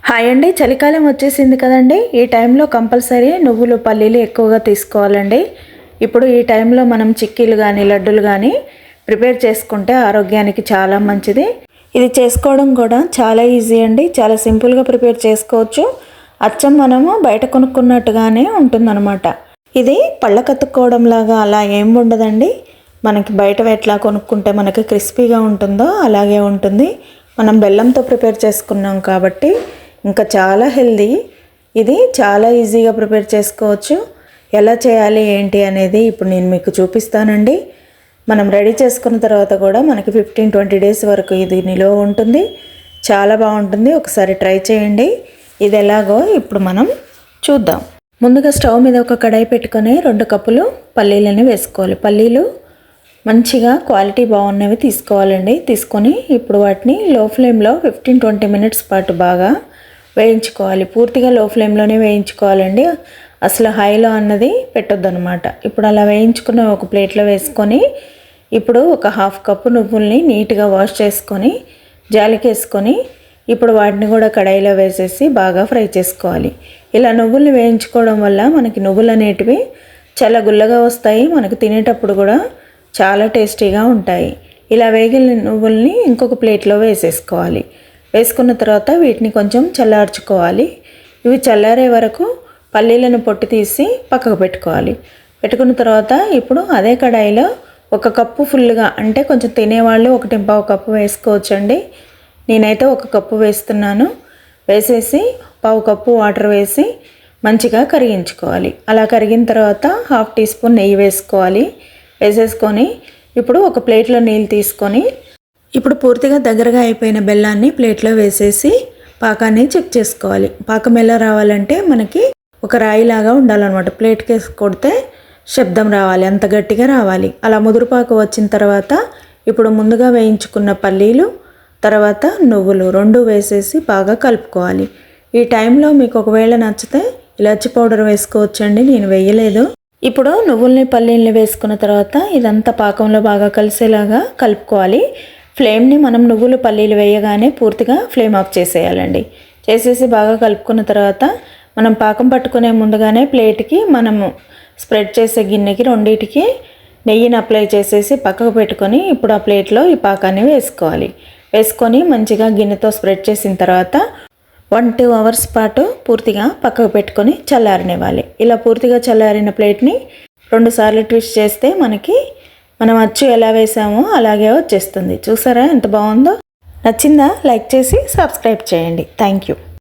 Hi అండి, చలికాలం వచ్చేసింది కదండి. ఈ టైంలో కంపల్సరీ నువ్వులు పల్లీలు ఎక్కువగా తీసుకోవాలండి. ఇప్పుడు ఈ టైంలో మనం చిక్కీలు కానీ లడ్డూలు కానీ ప్రిపేర్ చేసుకుంటే ఆరోగ్యానికి చాలా మంచిది. ఇది చేసుకోవడం కూడా చాలా ఈజీ అండి. చాలా సింపుల్గా ప్రిపేర్ చేసుకోవచ్చు. అచ్చం మనము బయట కొనుక్కున్నట్టుగానే ఉంటుందన్నమాట. ఇది పళ్ళ కత్తుక్కోవడం లాగా అలా ఏం ఉండదండి. మనకి బయట ఎట్లా కొనుక్కుంటే మనకి క్రిస్పీగా ఉంటుందో అలాగే ఉంటుంది. మనం బెల్లంతో ప్రిపేర్ చేసుకున్నాం కాబట్టి ఇంకా చాలా హెల్దీ. ఇది చాలా ఈజీగా ప్రిపేర్ చేసుకోవచ్చు. ఎలా చేయాలి ఏంటి అనేది ఇప్పుడు నేను మీకు చూపిస్తానండి. మనం రెడీ చేసుకున్న తర్వాత కూడా మనకి 15-20 డేస్ వరకు ఇది నిలువ ఉంటుంది. చాలా బాగుంటుంది. ఒకసారి ట్రై చేయండి. ఇది ఎలాగో ఇప్పుడు మనం చూద్దాం. ముందుగా స్టవ్ మీద ఒక కడాయి పెట్టుకొని 2 కప్పులు పల్లీలని వేసుకోవాలి. పల్లీలు మంచిగా క్వాలిటీ బాగున్నవి తీసుకోవాలండి. తీసుకొని ఇప్పుడు వాటిని లో ఫ్లేమ్లో 15-20 మినిట్స్ పాటు బాగా వేయించుకోవాలి. పూర్తిగా లో ఫ్లేమ్లోనే వేయించుకోవాలండి. అసలు హైలో అన్నది పెట్టొద్దనమాట. ఇప్పుడు అలా వేయించుకున్న ఒక ప్లేట్లో వేసుకొని ఇప్పుడు ఒక 1/2 కప్పు నువ్వుల్ని నీట్గా వాష్ చేసుకొని జాలికేసుకొని ఇప్పుడు వాటిని కూడా కడాయిలో వేసేసి బాగా ఫ్రై చేసుకోవాలి. ఇలా నువ్వుల్ని వేయించుకోవడం వల్ల మనకి నువ్వులు అనేటివి చాలా గుల్లగా వస్తాయి. మనకు తినేటప్పుడు కూడా చాలా టేస్టీగా ఉంటాయి. ఇలా వేగిన నువ్వుల్ని ఇంకొక ప్లేట్లో వేసేసుకోవాలి. వేసుకున్న తర్వాత వీటిని కొంచెం చల్లార్చుకోవాలి. ఇవి చల్లారే వరకు పల్లీలను పొట్టు తీసి పక్కకు పెట్టుకోవాలి. పెట్టుకున్న తర్వాత ఇప్పుడు అదే కడాయిలో 1 కప్పు ఫుల్గా, అంటే కొంచెం తినేవాళ్ళు 1.5 కప్పు వేసుకోవచ్చండి. నేనైతే 1 కప్పు వేస్తున్నాను. వేసేసి 1/2 కప్పు వాటర్ వేసి మంచిగా కరిగించుకోవాలి. అలా కరిగిన తర్వాత 1/2 టీ స్పూన్ నెయ్యి వేసుకోవాలి. వేసేసుకొని ఇప్పుడు ఒక ప్లేట్లో నీళ్ళు తీసుకొని ఇప్పుడు పూర్తిగా దగ్గరగా అయిపోయిన బెల్లాన్ని ప్లేట్లో వేసేసి పాకాన్ని చెక్ చేసుకోవాలి. పాకం ఎలా రావాలంటే మనకి ఒక రాయిలాగా ఉండాలన్నమాట. ప్లేట్కి వేసి కొడితే శబ్దం రావాలి, అంత గట్టిగా రావాలి. అలా ముదురుపాకు వచ్చిన తర్వాత ఇప్పుడు ముందుగా వేయించుకున్న పల్లీలు తర్వాత నువ్వులు 2 వేసేసి బాగా కలుపుకోవాలి. ఈ టైంలో మీకు ఒకవేళ నచ్చితే ఇలాచి పౌడర్ వేసుకోవచ్చండి. నేను వేయలేదు. ఇప్పుడు నువ్వుల్ని పల్లీల్ని వేసుకున్న తర్వాత ఇదంతా పాకంలో బాగా కలిసేలాగా కలుపుకోవాలి. ఫ్లేమ్ని మనం నువ్వులు పల్లీలు వేయగానే పూర్తిగా ఫ్లేమ్ ఆఫ్ చేసేయాలండి. చేసేసి బాగా కలుపుకున్న తర్వాత మనం పాకం పట్టుకునే ముందుగానే ప్లేట్కి మనము స్ప్రెడ్ చేసే గిన్నెకి రెండింటికి నెయ్యిని అప్లై చేసేసి పక్కకు పెట్టుకొని ఇప్పుడు ఆ ప్లేట్లో ఈ పాకాన్ని వేసుకోవాలి. వేసుకొని మంచిగా గిన్నెతో స్ప్రెడ్ చేసిన తర్వాత 1-2 అవర్స్ పాటు పూర్తిగా పక్కకు పెట్టుకొని చల్లారనివ్వాలి. ఇలా పూర్తిగా చల్లారిన ప్లేట్ని 2 సార్లు ట్విస్ట్ చేస్తే మనకి మనం అచ్చు ఎలా వేసామో అలాగే వచ్చేస్తుంది. చూసారా ఎంత బాగుందో? నచ్చిందా? లైక్ చేసి సబ్స్క్రైబ్ చేయండి. Thank you.